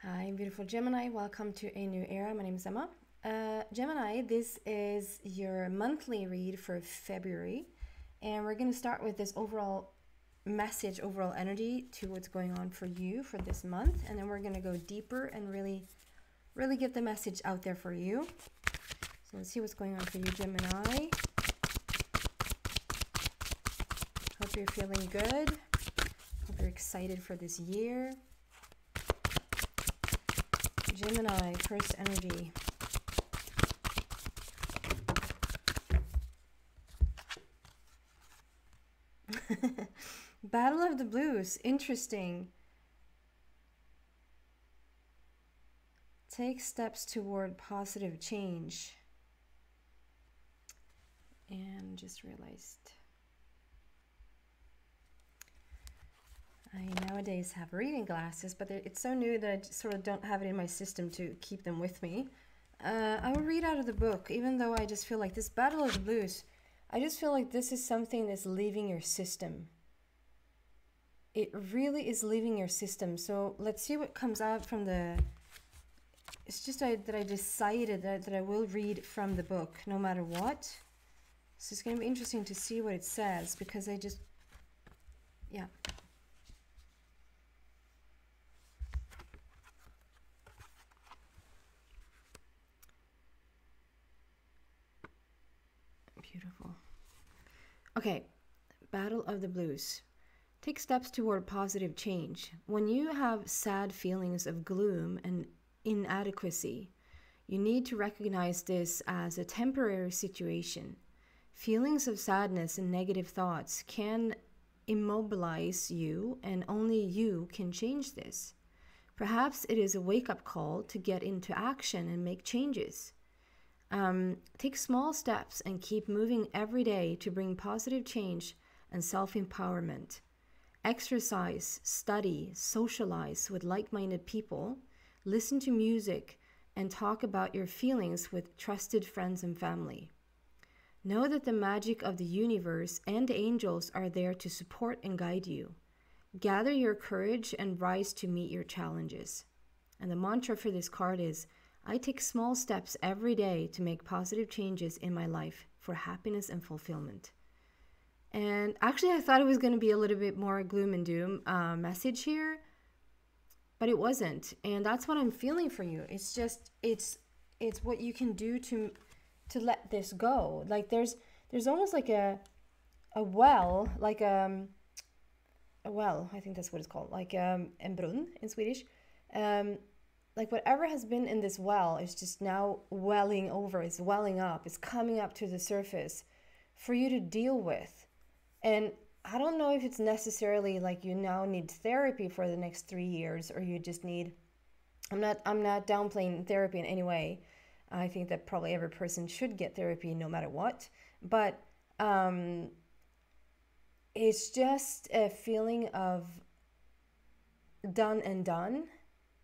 Hi, beautiful Gemini. Welcome to a new era. My name is Emma. Gemini, this is your monthly read for February. And we're going to start with this overall message, overall energy to what's going on for you for this month. And then we're going to go deeper and really get the message out there for you. So let's see what's going on for you, Gemini. Hope you're feeling good. Hope you're excited for this year. Gemini, first energy. Battle of the Blues, interesting. Take steps toward positive change. And just realized I nowadays have reading glasses, but it's so new that I sort of don't have it in my system to keep them with me. I will read out of the book, even though I just feel like this Battle of the Blues, I just feel like this is something that's leaving your system. It really is leaving your system. So let's see what comes out from the... It's just that I decided that I will read from the book, no matter what. So it's going to be interesting to see what it says, because I just... Yeah. Beautiful. Okay, Battle of the Blues. Take steps toward positive change. When you have sad feelings of gloom and inadequacy, you need to recognize this as a temporary situation. Feelings of sadness and negative thoughts can immobilize you, and only you can change this. Perhaps it is a wake-up call to get into action and make changes. Take small steps and keep moving every day to bring positive change and self-empowerment. Exercise, study, socialize with like-minded people, listen to music, and talk about your feelings with trusted friends and family. Know that the magic of the universe and angels are there to support and guide you. Gather your courage and rise to meet your challenges. And the mantra for this card is, I take small steps every day to make positive changes in my life for happiness and fulfillment. And actually, I thought it was going to be a little bit more gloom and doom message here, but it wasn't. And that's what I'm feeling for you. It's just, it's what you can do to let this go. Like there's almost like a well, like a well, I think that's what it's called, like en brunn in Swedish. Like whatever has been in this well is just now welling over, it's welling up, it's coming up to the surface for you to deal with. And I don't know if it's necessarily like you now need therapy for the next 3 years, or you just need, I'm not downplaying therapy in any way. I think that probably every person should get therapy no matter what. But it's just a feeling of done and done.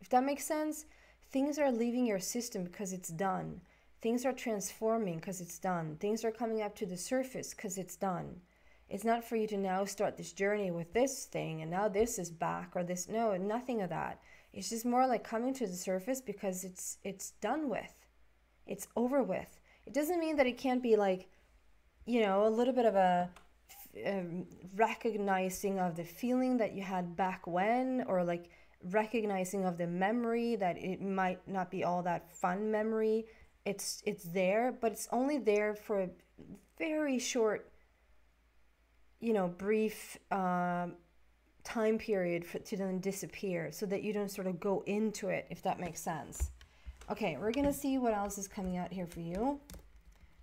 If that makes sense, things are leaving your system because it's done. Things are transforming because it's done. Things are coming up to the surface because it's done. It's not for you to now start this journey with this thing and now this is back or this. No, nothing of that. It's just more like coming to the surface because it's done with. It's over with. It doesn't mean that it can't be like, you know, a little bit of a recognizing of the feeling that you had back when, or like recognizing of the memory that it might not be all that fun memory. It's there, but it's only there for a very short, you know, brief time period to then disappear, so that you don't sort of go into it, if that makes sense. Okay, we're gonna see what else is coming out here for you.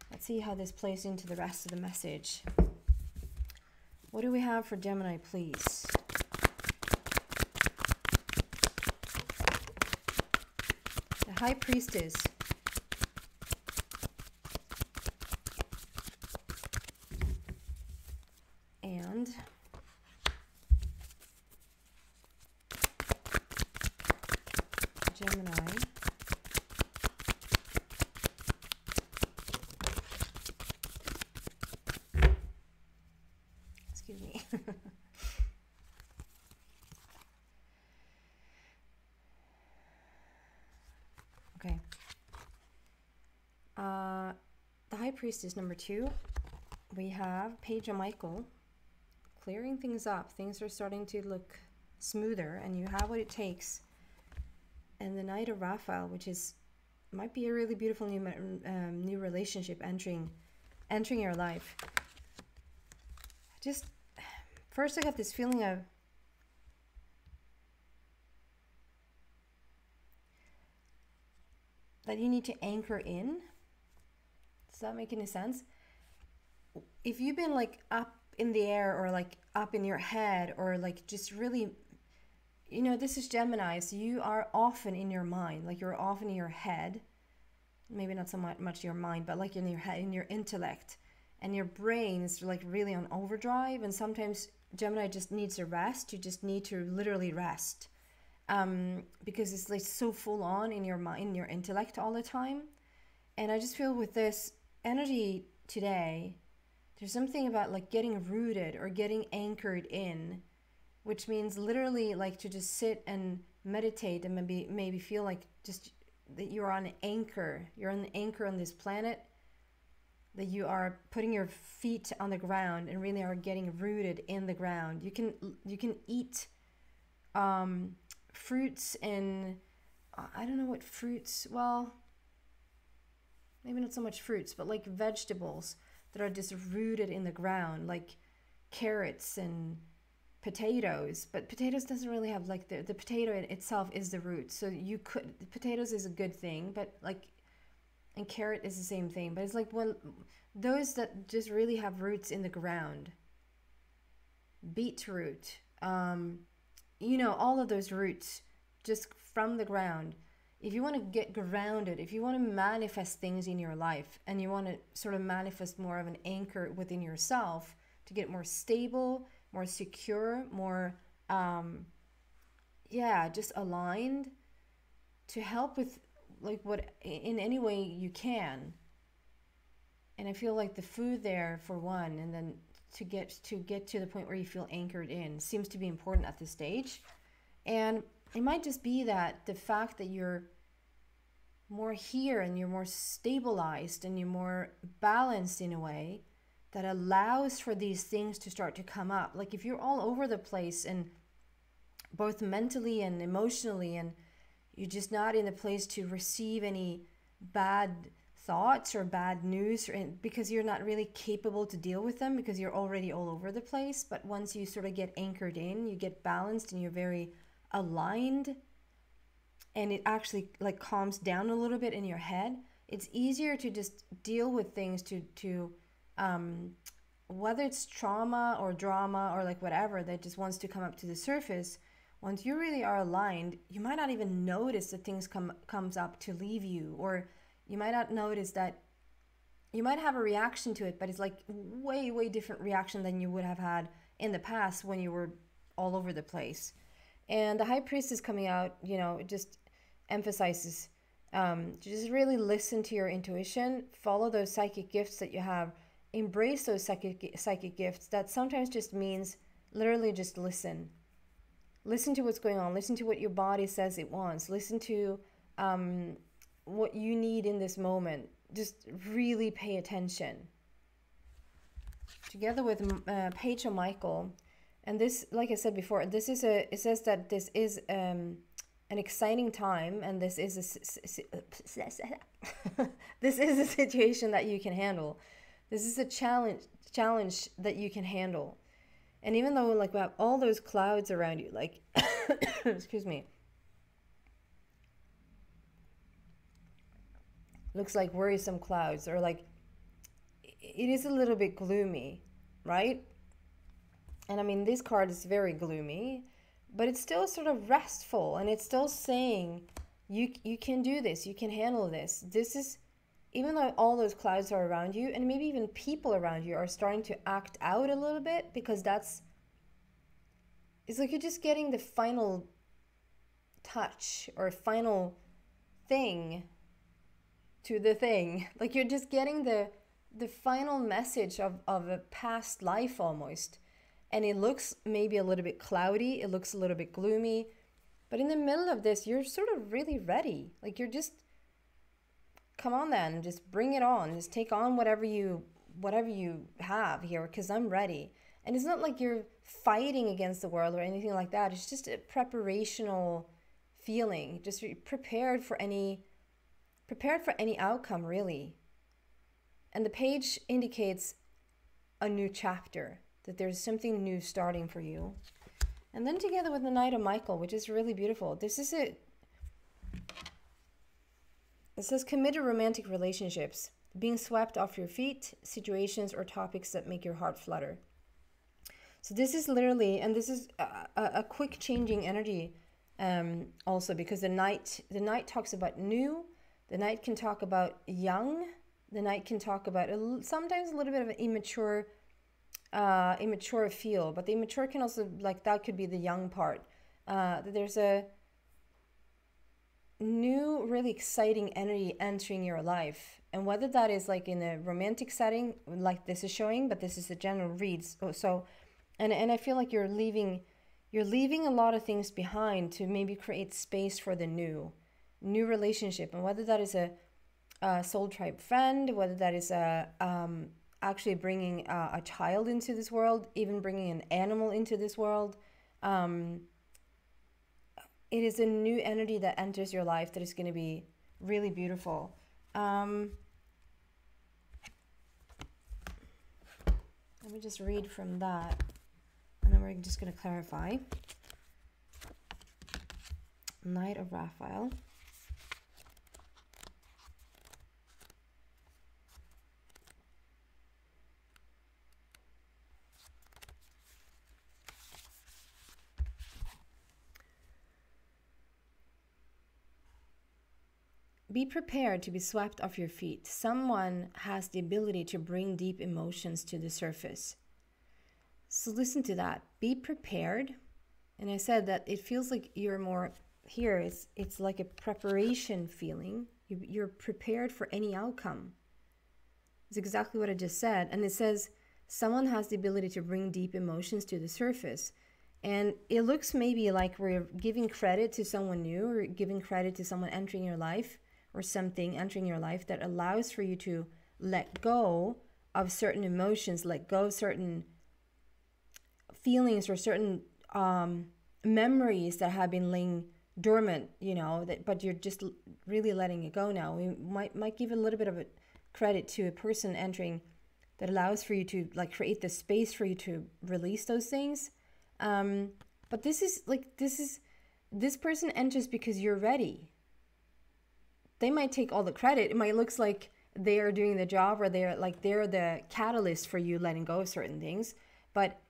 Let's see how this plays into the rest of the message. What do we have for Gemini, please? The High Priestess. And Gemini. Excuse me. High Priestess number 2, we have Page of Michael, clearing things up. Things are starting to look smoother, and you have what it takes. And the Knight of Raphael, which might be a really beautiful new relationship entering your life. Just first, I got this feeling of that you need to anchor in. Does that make any sense? If you've been like up in the air, or like up in your head, or like just really, you know, this is Gemini, so you are often in your mind, like you're often in your head, maybe not so much your mind, but like in your head, in your intellect, and your brain is like really on overdrive. And sometimes Gemini just needs a rest. You just need to literally rest, because it's like so full on in your mind, in your intellect all the time. And I just feel with this energy today, there's something about like getting rooted or getting anchored in, which means literally like to just sit and meditate, and maybe feel like just that you're on an anchor. You're on an anchor on this planet, that you are putting your feet on the ground and really are getting rooted in the ground. You can eat fruits and I don't know what fruits, well, maybe not so much fruits, but like vegetables that are just rooted in the ground, like carrots and potatoes. But potatoes doesn't really have like the potato in itself is the root. So potatoes is a good thing, but like, and carrot is the same thing. But it's like, well, those that just really have roots in the ground, beetroot, you know, all of those roots just from the ground. If you want to get grounded, if you want to manifest things in your life, and you want to sort of manifest more of an anchor within yourself to get more stable, more secure, more, just aligned, to help with like what in any way you can. And I feel like the food there for one, and then to get to the point where you feel anchored in seems to be important at this stage. And it might just be that the fact that you're more here and you're more stabilized and you're more balanced in a way that allows for these things to start to come up. Like if you're all over the place, and both mentally and emotionally, and you're just not in a place to receive any bad thoughts or bad news, because you're not really capable to deal with them, because you're already all over the place. But once you sort of get anchored in, you get balanced and you're very aligned, and it actually like calms down a little bit in your head, it's easier to just deal with things, to whether it's trauma or drama or like whatever that just wants to come up to the surface. Once you really are aligned, you might not even notice that things comes up to leave you, or you might not notice that you might have a reaction to it, but it's like way different reaction than you would have had in the past when you were all over the place. And the High Priestess coming out, you know, it just emphasizes just really listen to your intuition, follow those psychic gifts that you have, embrace those psychic gifts. That sometimes just means literally just listen to what's going on, listen to what your body says it wants, listen to what you need in this moment. Just really pay attention. Together with Page of Michael, and this, like I said before, it says that this is an exciting time, and this is this is a situation that you can handle. This is a challenge that you can handle. And even though like we have all those clouds around you, like excuse me, looks like worrisome clouds, or like it is a little bit gloomy, right? And I mean, this card is very gloomy, but it's still sort of restful, and it's still saying you can do this, you can handle this. This is, even though all those clouds are around you, and maybe even people around you are starting to act out a little bit, because it's like you're just getting the final touch or final thing to the thing. Like you're just getting the final message of a past life almost. And it looks maybe a little bit cloudy, it looks a little bit gloomy, but in the middle of this, you're sort of really ready. Like you're just come on then, just bring it on. Just take on whatever you have here, because I'm ready. And it's not like you're fighting against the world or anything like that. It's just a preparational feeling, just prepared for any outcome, really. And the page indicates a new chapter, that there's something new starting for you. And then together with the Knight of Michael, which is really beautiful. This is it. It says committed romantic relationships, being swept off your feet, situations or topics that make your heart flutter. So this is literally, and this is a quick changing energy, also, because the Knight talks about new, the Knight can talk about young, the Knight can talk about sometimes a little bit of an immature feel, but the immature can also, like, that could be the young part. There's a new, really exciting energy entering your life, and whether that is like in a romantic setting, like this is showing, but this is a general read. So, and I feel like you're leaving a lot of things behind to maybe create space for the new relationship, and whether that is a soul tribe friend, whether that is actually bringing a child into this world, even bringing an animal into this world. It is a new energy that enters your life that is going to be really beautiful. Let me just read from that, and then we're just going to clarify. Knight of Raphael. Be prepared to be swept off your feet. Someone has the ability to bring deep emotions to the surface. So listen to that. Be prepared. And I said that it feels like you're more here. It's like a preparation feeling. You're prepared for any outcome. It's exactly what I just said. And it says someone has the ability to bring deep emotions to the surface. And it looks maybe like we're giving credit to someone new, or giving credit to someone entering your life, or something entering your life that allows for you to let go of certain emotions, let go of certain feelings or certain memories that have been laying dormant, but you're just really letting it go now. We might give a little bit of a credit to a person entering that allows for you to, like, create the space for you to release those things. But this person enters because you're ready. They might take all the credit. It might look like they are doing the job, or they're the catalyst for you letting go of certain things. But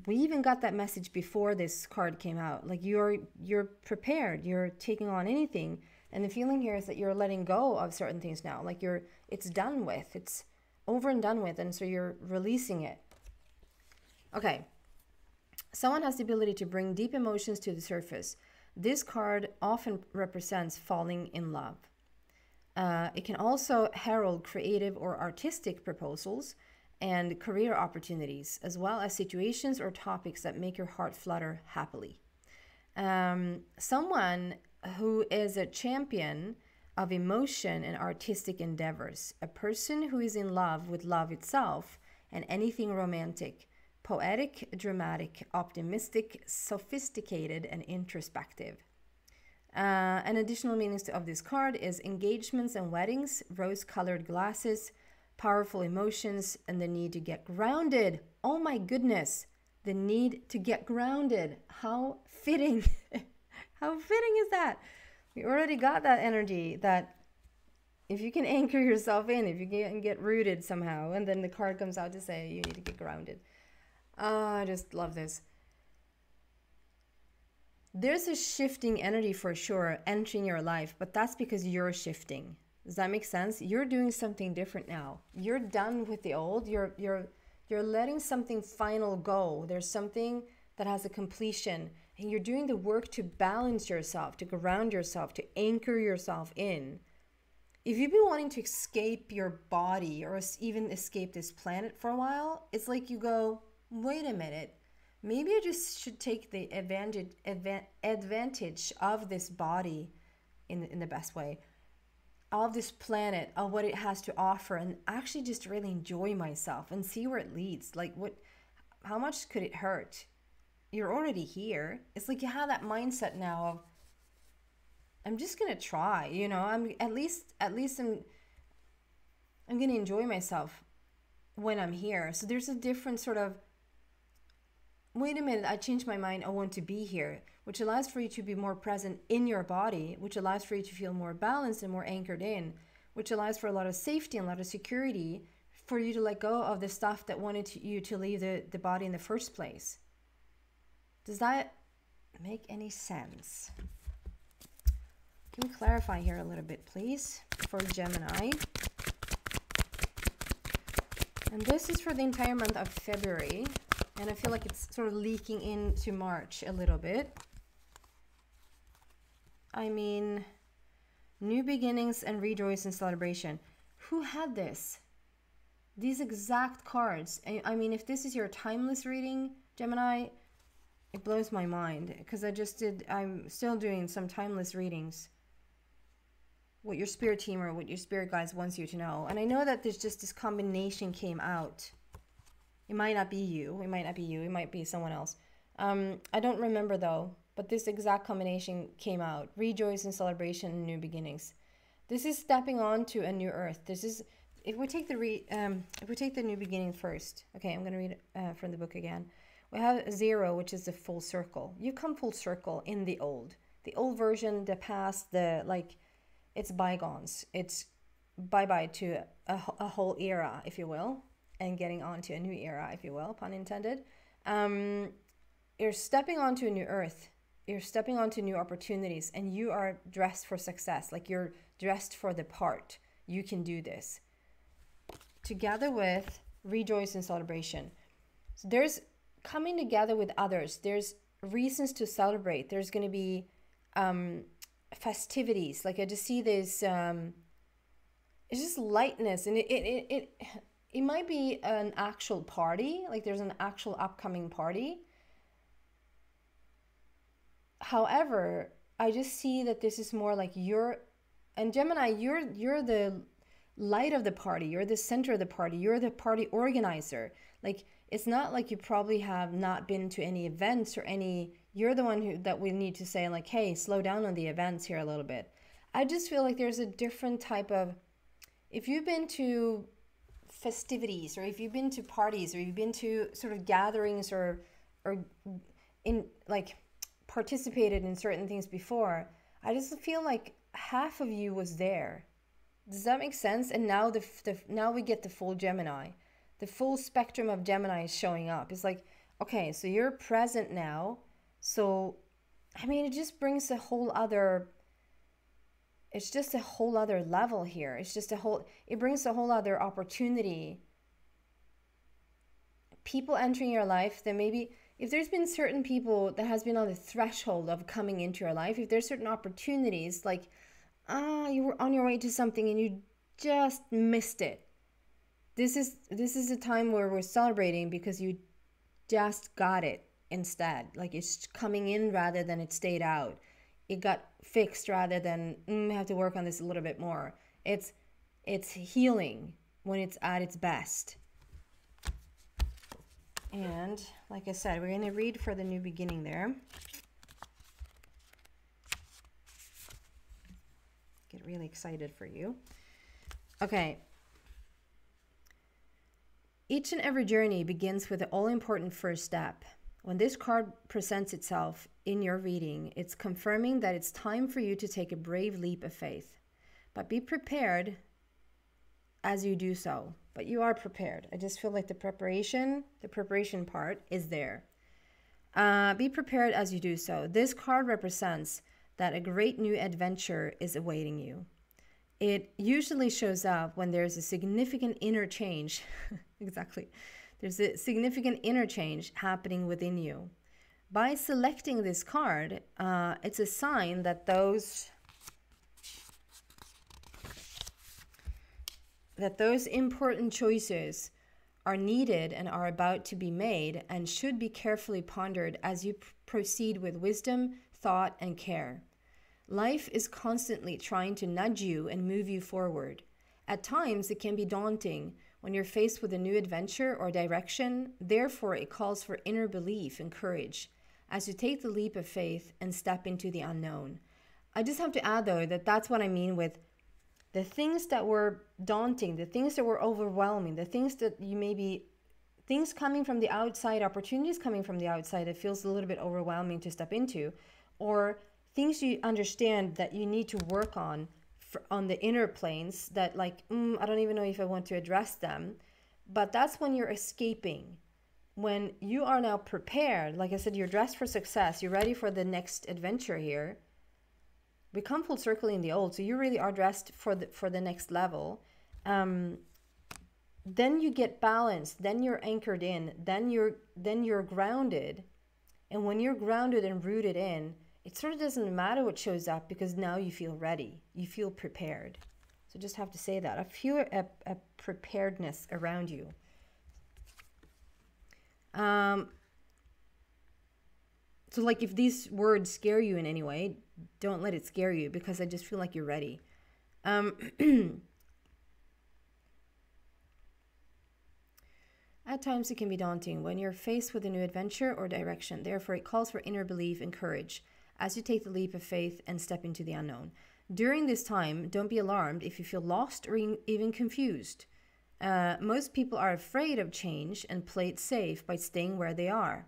we even got that message before this card came out. Like, you're prepared. You're taking on anything. And the feeling here is that you're letting go of certain things now. Like, it's done with. It's over and done with. And so you're releasing it. Okay. Someone has the ability to bring deep emotions to the surface. This card often represents falling in love. It can also herald creative or artistic proposals and career opportunities, as well as situations or topics that make your heart flutter happily. Someone who is a champion of emotion and artistic endeavors, a person who is in love with love itself and anything romantic, poetic, dramatic, optimistic, sophisticated, and introspective. An additional meanings of this card is engagements and weddings, rose-colored glasses, powerful emotions, and the need to get grounded. Oh my goodness, the need to get grounded. How fitting. How fitting is that? We already got that energy, that if you can anchor yourself in, if you can get rooted somehow, and then the card comes out to say you need to get grounded. I just love this. There's a shifting energy for sure entering your life, but that's because you're shifting. Does that make sense? You're doing something different now. You're done with the old. You're letting something final go. There's something that has a completion, and you're doing the work to balance yourself, to ground yourself, to anchor yourself in. If you've been wanting to escape your body or even escape this planet for a while, it's like you go, wait a minute, maybe I just should take the advantage of this body in the best way. of this planet, of what it has to offer, and actually just really enjoy myself and see where it leads. Like, how much could it hurt? You're already here. It's like you have that mindset now of, I'm just gonna try, you know. I'm at least I'm gonna enjoy myself when I'm here. So there's a different sort of, wait a minute, I changed my mind, I want to be here, which allows for you to be more present in your body, which allows for you to feel more balanced and more anchored in, which allows for a lot of safety and a lot of security, for you to let go of the stuff that wanted you to leave the body in the first place. Does that make any sense? Can we clarify here a little bit, please, for Gemini? And this is for the entire month of February. And I feel like it's sort of leaking into March a little bit. I mean, new beginnings and rejoice and celebration. Who had this? These exact cards. I mean, if this is your timeless reading, Gemini, it blows my mind. Because I'm still doing some timeless readings. What your spirit team or what your spirit guides wants you to know. And I know that there's just this combination came out. It might not be you. It might not be you. It might be someone else. I don't remember though. But this exact combination came out. Rejoice and celebration and new beginnings. This is stepping on to a new earth. This is, if we take the new beginning first. Okay, I'm going to read from the book again. We have 0, which is the full circle. You come full circle in the old. The old version, the past, it's bygones. It's bye-bye to a whole era, if you will, and getting on to a new era, if you will, pun intended. You're stepping onto a new earth. You're stepping onto new opportunities, and you are dressed for success. Like, you're dressed for the part. You can do this. Together with rejoice and celebration. So there's coming together with others. There's reasons to celebrate. There's going to be festivities. Like, I just see this it's just lightness, and it might be an actual party, like there's an actual upcoming party. However, I just see that this is more like and Gemini, you're the light of the party, you're the center of the party, you're the party organizer. Like, it's not like you probably have not been to any events or you're the one that we need to say, like, hey, slow down on the events here a little bit. I just feel like there's a different type of, if you've been to festivities, or if you've been to parties, or you've been to sort of gatherings, or in like participated in certain things before, I just feel like half of you was there. Does that make sense? And now now we get the full Gemini. The full spectrum of Gemini is showing up. It's like, okay, so you're present now. So, I mean, it just brings a whole other, it's just a whole other level here. It brings a whole other opportunity. People entering your life, that maybe, if there's been certain people that has been on the threshold of coming into your life, if there's certain opportunities, like, you were on your way to something and you just missed it. This is a time where we're celebrating because you just got it instead. Like, it's coming in rather than it stayed out. It got fixed rather than I have to work on this a little bit more. It's healing when it's at its best. And like I said, we're going to read for the new beginning there. Get really excited for you. Okay. Each and every journey begins with the all-important first step. When this card presents itself in your reading, it's confirming that it's time for you to take a brave leap of faith. But be prepared as you do so. But you are prepared. I just feel like the preparation part is there. Be prepared as you do so. This card represents that a great new adventure is awaiting you. It usually shows up when there's a significant inner change. Exactly. There's a significant inner change happening within you. By selecting this card, it's a sign that those important choices are needed and are about to be made and should be carefully pondered as you proceed with wisdom, thought, and care. Life is constantly trying to nudge you and move you forward. At times, it can be daunting when you're faced with a new adventure or direction. Therefore, it calls for inner belief and courage as you take the leap of faith and step into the unknown. I just have to add, though, that that's what I mean with the things that were daunting, the things that were overwhelming, the things that you maybe, things coming from the outside, opportunities coming from the outside that feels a little bit overwhelming to step into, or things you understand that you need to work on the inner planes that like, I don't even know if I want to address them. But that's when you're escaping. When you are now prepared, like I said, you're dressed for success, you're ready for the next adventure here. We come full circle in the old, so you really are dressed for the next level. Then you get balanced, then you're anchored in, then you're grounded. And when you're grounded and rooted in, it sort of doesn't matter what shows up because now you feel ready. You feel prepared. So just have to say that. I feel a preparedness around you. So like if these words scare you in any way, don't let it scare you because I just feel like you're ready. At times it can be daunting when you're faced with a new adventure or direction. Therefore, it calls for inner belief and courage as you take the leap of faith and step into the unknown. During this time, don't be alarmed if you feel lost or even confused. Most people are afraid of change and play it safe by staying where they are.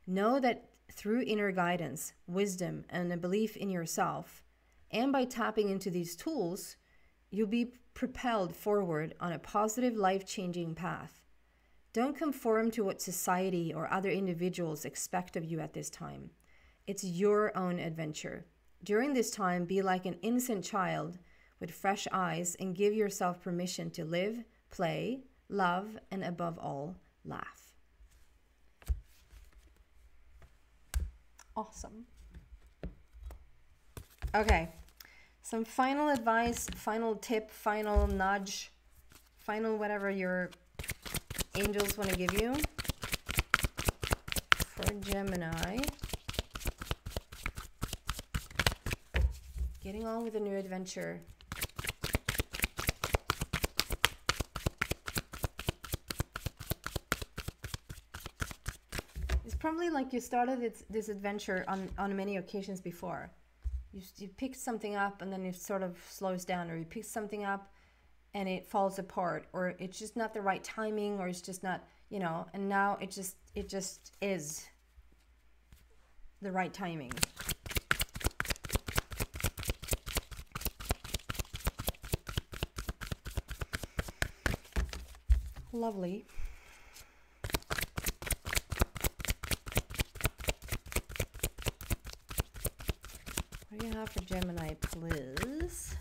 Know that through inner guidance, wisdom, and a belief in yourself, and by tapping into these tools, you'll be propelled forward on a positive, life-changing path. Don't conform to what society or other individuals expect of you at this time. It's your own adventure. During this time, be like an innocent child with fresh eyes and give yourself permission to live, play, love, and above all, laugh. Awesome. Okay, some final advice, final tip, final nudge, final whatever your angels want to give you for Gemini. Getting on with a new adventure. It's probably like you started this adventure on many occasions before. You picked something up and then it sort of slows down, or you pick something up and it falls apart, or it's just not the right timing, or it's just not, and now it just is the right timing. Lovely. What do you have for Gemini, please?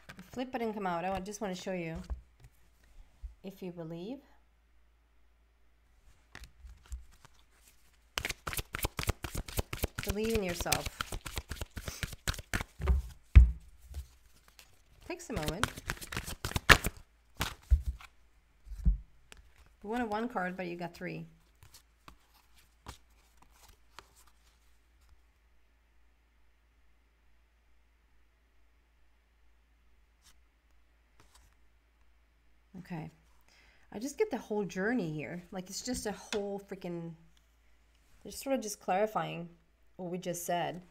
The flip didn't come out. I just want to show you. If you believe. Believe in yourself. Takes a moment. You wanted one card, but you got three. Okay. I just get the whole journey here. Like it's just a whole freaking, they're sort of just clarifying what we just said.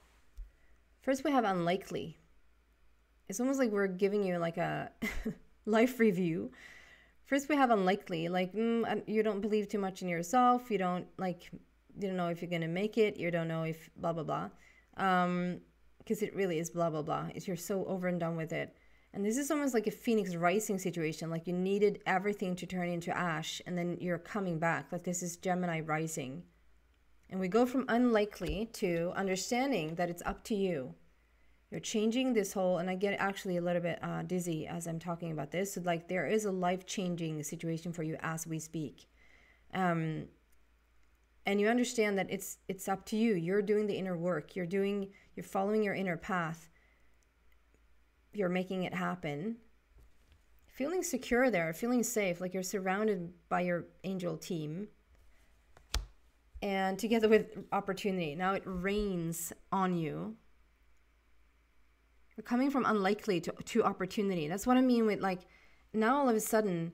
First we have unlikely. It's almost like we're giving you like a life review. First we have unlikely, like you don't believe too much in yourself. You don't know if you're going to make it. You don't know if blah, blah, blah. Because it really is blah, blah, blah. You're so over and done with it. And this is almost like a phoenix rising situation, like you needed everything to turn into ash, and then you're coming back. Like this is Gemini rising. And we go from unlikely to understanding that it's up to you. You're changing this whole, and I get actually a little bit dizzy as I'm talking about this. So like there is a life-changing situation for you as we speak. And you understand that it's up to you. You're doing the inner work. You're following your inner path. You're making it happen. Feeling secure there, feeling safe, like you're surrounded by your angel team. And together with opportunity. Now it rains on you. You're coming from unlikely to opportunity. That's what I mean with, like, now all of a sudden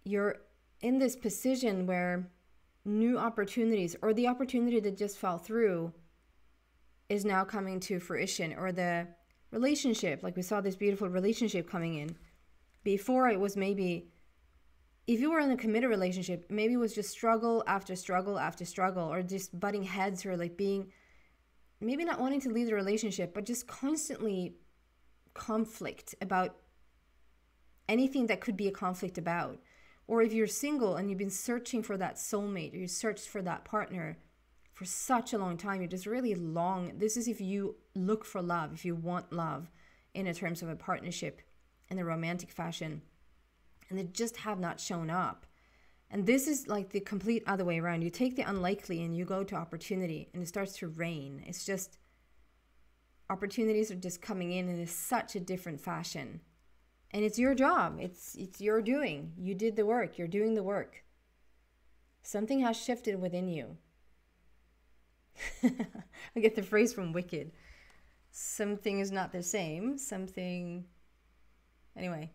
you're in this position where new opportunities, or the opportunity that just fell through, is now coming to fruition. Or the relationship, like we saw this beautiful relationship coming in. Before it was maybe, if you were in a committed relationship, maybe it was just struggle after struggle after struggle, or just butting heads, or like being, maybe not wanting to leave the relationship, but just constantly conflict about anything that could be a conflict about. Or if you're single and you've been searching for that soulmate, or you searched for that partner for such a long time, you're just really long. This is if you look for love, if you want love in a terms of a partnership in a romantic fashion, and they just have not shown up. And this is like the complete other way around. You take the unlikely and you go to opportunity, and it starts to rain. It's just, opportunities are just coming in such a different fashion. And it's your job. It's your doing. You did the work. You're doing the work. Something has shifted within you. I get the phrase from Wicked. Something is not the same. Something... Anyway.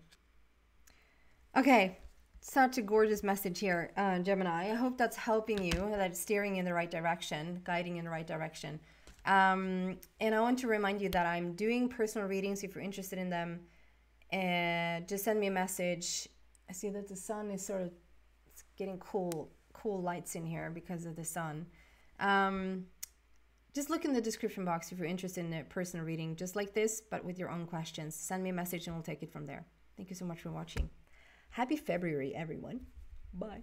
Okay. Such a gorgeous message here, Gemini. I hope that's helping you, that it's steering in the right direction, guiding in the right direction. And I want to remind you that I'm doing personal readings if you're interested in them. And just send me a message. I see that the sun is sort of, it's getting cool lights in here because of the sun. Just look in the description box if you're interested in a personal reading just like this, but with your own questions. Send me a message and we'll take it from there. Thank you so much for watching. Happy February, everyone. Bye.